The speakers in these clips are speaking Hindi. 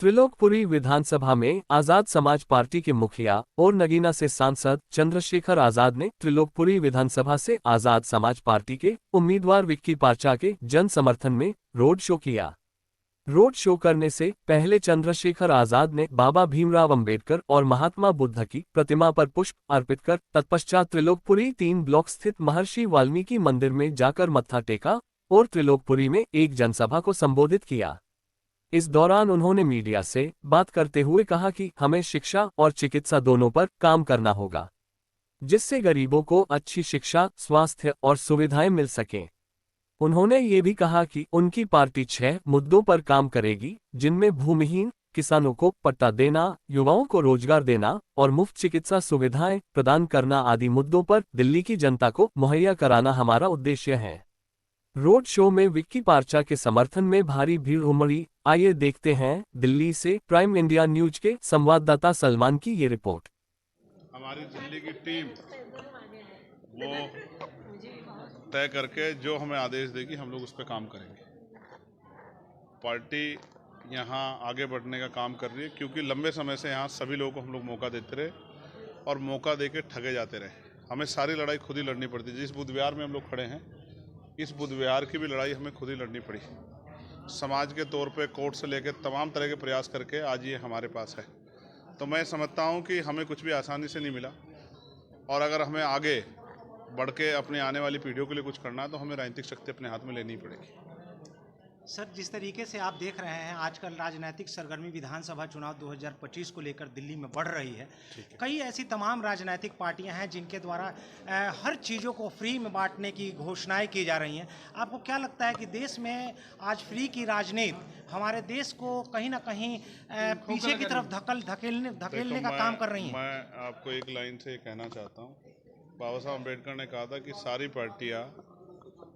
त्रिलोकपुरी विधानसभा में आजाद समाज पार्टी के मुखिया और नगीना से सांसद चंद्रशेखर आजाद ने त्रिलोकपुरी विधानसभा से आजाद समाज पार्टी के उम्मीदवार विक्की पार्चा के जन समर्थन में रोड शो किया। रोड शो करने से पहले चंद्रशेखर आजाद ने बाबा भीमराव अंबेडकर और महात्मा बुद्ध की प्रतिमा पर पुष्प अर्पित कर तत्पश्चात त्रिलोकपुरी 3 ब्लॉक स्थित महर्षि वाल्मीकि मंदिर में जाकर मत्था टेका और त्रिलोकपुरी में एक जनसभा को संबोधित किया। इस दौरान उन्होंने मीडिया से बात करते हुए कहा कि हमें शिक्षा और चिकित्सा दोनों पर काम करना होगा, जिससे गरीबों को अच्छी शिक्षा, स्वास्थ्य और सुविधाएं मिल सकें। उन्होंने ये भी कहा कि उनकी पार्टी 6 मुद्दों पर काम करेगी, जिनमें भूमिहीन किसानों को पट्टा देना, युवाओं को रोजगार देना और मुफ्त चिकित्सा सुविधाएं प्रदान करना आदि मुद्दों पर दिल्ली की जनता को मुहैया कराना हमारा उद्देश्य है। रोड शो में विक्की पार्चा के समर्थन में भारी भीड़ उमड़ी। आइए देखते हैं दिल्ली से प्राइम इंडिया न्यूज के संवाददाता सलमान की ये रिपोर्ट। हमारी दिल्ली की टीम वो तय करके जो हमें आदेश देगी हम लोग उस पर काम करेंगे। पार्टी यहाँ आगे बढ़ने का काम कर रही है, क्योंकि लंबे समय से यहाँ सभी लोगों को हम लोग मौका देते रहे और मौका देके ठगे जाते रहे। हमें सारी लड़ाई खुद ही लड़नी पड़ती है। जिस बुध विहार में हम लोग खड़े हैं, इस बुध विहार की भी लड़ाई हमें खुद ही लड़नी पड़ी। समाज के तौर पे कोर्ट से लेकर तमाम तरह के प्रयास करके आज ये हमारे पास है। तो मैं समझता हूँ कि हमें कुछ भी आसानी से नहीं मिला, और अगर हमें आगे बढ़ के अपने आने वाली पीढ़ियों के लिए कुछ करना है तो हमें राजनीतिक शक्ति अपने हाथ में लेनी पड़ेगी। सर, जिस तरीके से आप देख रहे हैं आजकल राजनीतिक सरगर्मी विधानसभा चुनाव 2025 को लेकर दिल्ली में बढ़ रही है। कई ऐसी तमाम राजनीतिक पार्टियां हैं जिनके द्वारा हर चीज़ों को फ्री में बांटने की घोषणाएं की जा रही हैं। आपको क्या लगता है कि देश में आज फ्री की राजनीति हमारे देश को कहीं ना कहीं पीछे की तरफ धकेलने का काम कर रही है? मैं आपको एक लाइन से कहना चाहता हूँ, बाबा साहब अम्बेडकर ने कहा था कि सारी पार्टियाँ,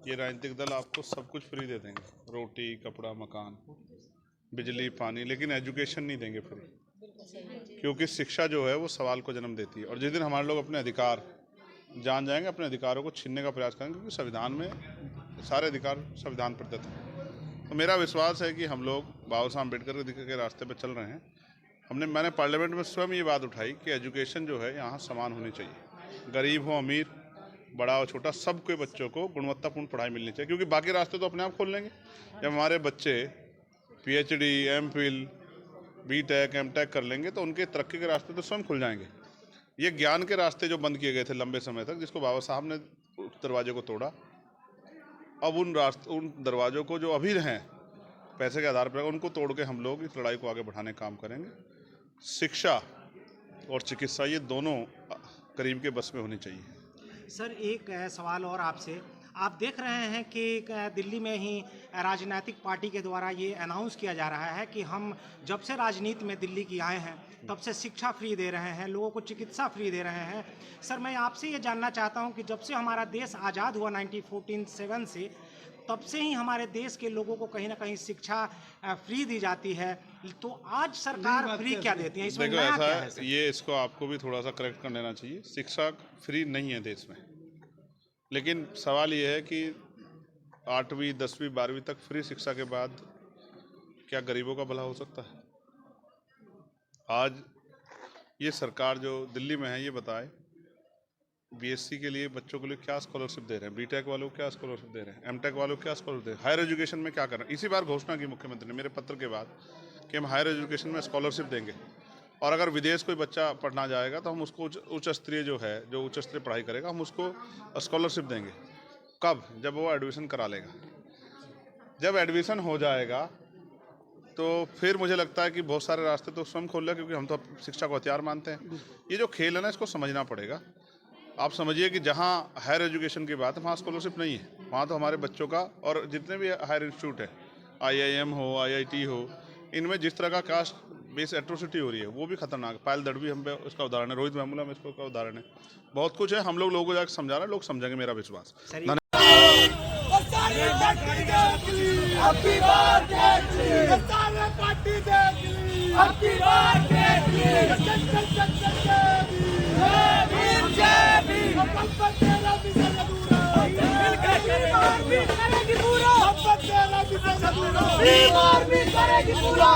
ये राजनीतिक दल आपको सब कुछ फ्री दे देंगे, रोटी, कपड़ा, मकान, बिजली, पानी, लेकिन एजुकेशन नहीं देंगे फ्री, क्योंकि शिक्षा जो है वो सवाल को जन्म देती है। और जिस दिन हमारे लोग अपने अधिकार जान जाएंगे, अपने अधिकारों को छीनने का प्रयास करेंगे, क्योंकि संविधान में सारे अधिकार संविधान प्रदत्त हैं। तो मेरा विश्वास है कि हम लोग बाबा साहब अम्बेडकर के रास्ते पर चल रहे हैं। मैंने पार्लियामेंट में स्वयं ये बात उठाई कि एजुकेशन जो है यहाँ समान होनी चाहिए, गरीब हो अमीर, बड़ा और छोटा, सबके बच्चों को गुणवत्तापूर्ण पढ़ाई मिलनी चाहिए, क्योंकि बाकी रास्ते तो अपने आप खोल लेंगे। जब हमारे बच्चे PhD, MPhil, BTech, MTech कर लेंगे तो उनके तरक्की के रास्ते तो स्वयं खुल जाएंगे। ये ज्ञान के रास्ते जो बंद किए गए थे लंबे समय तक, जिसको बाबा साहब ने दरवाजे को तोड़ा, अब उन दरवाजों को जो अभी हैं पैसे के आधार पर, उनको तोड़ के हम लोग इस लड़ाई को आगे बढ़ाने का काम करेंगे। शिक्षा और चिकित्सा, ये दोनों गरीब के बस में होनी चाहिए। सर, एक सवाल और आपसे। आप देख रहे हैं कि दिल्ली में ही राजनीतिक पार्टी के द्वारा ये अनाउंस किया जा रहा है कि हम जब से राजनीति में दिल्ली की आए हैं तब से शिक्षा फ्री दे रहे हैं, लोगों को चिकित्सा फ्री दे रहे हैं। सर, मैं आपसे ये जानना चाहता हूँ कि जब से हमारा देश आज़ाद हुआ 1947 से, तब से ही हमारे देश के लोगों को कहीं ना कहीं शिक्षा फ्री दी जाती है, तो आज सरकार फ्री क्या देती है? इसमें देखो, नया ऐसा क्या है, ये इसको आपको भी थोड़ा सा करेक्ट कर लेना चाहिए। शिक्षा फ्री नहीं है देश में, लेकिन सवाल ये है कि 8वीं, 10वीं, 12वीं तक फ्री शिक्षा के बाद क्या गरीबों का भला हो सकता है? आज ये सरकार जो दिल्ली में है, ये बताए BSc के लिए बच्चों के लिए क्या स्कॉलरशिप दे रहे हैं, BTech वालों को क्या स्कॉलरशिप दे रहे हैं, MTech वालों को क्या स्कॉलरशिप दे रहे हैं, हायर एजुकेशन में क्या कर रहे हैं। इसी बार घोषणा की मुख्यमंत्री ने मेरे पत्र के बाद कि हम हायर एजुकेशन में स्कॉलरशिप देंगे, और अगर विदेश कोई बच्चा पढ़ना जाएगा तो हम उसको उच्च स्तरीय जो उच्च स्तरीय पढ़ाई करेगा, हम उसको स्कॉलरशिप देंगे। कब? जब वो एडमिशन करा लेगा। जब एडमिशन हो जाएगा तो फिर मुझे लगता है कि बहुत सारे रास्ते तो स्वयं खोल लें, क्योंकि हम तो शिक्षा को हथियार मानते हैं। ये जो खेल है ना, इसको समझना पड़ेगा। आप समझिए कि जहाँ हायर एजुकेशन की बात है वहाँ स्कॉलरशिप नहीं है, वहाँ तो हमारे बच्चों का, और जितने भी हायर इंस्टीट्यूट है, IIM हो, IIT हो, इनमें जिस तरह का कास्ट बेस एट्रोसिटी हो रही है वो भी खतरनाक है। पायल दड़वी हम पे उसका उदाहरण है, रोहित वेमुला में इसका उदाहरण है, बहुत कुछ है। हम लोगों को जाकर समझा रहे हैं, लोग समझेंगे, मेरा विश्वास। Happy करेगी पूरा, मोहब्बत तेरा किसे अधूरा, बीमार भी करेगी पूरा,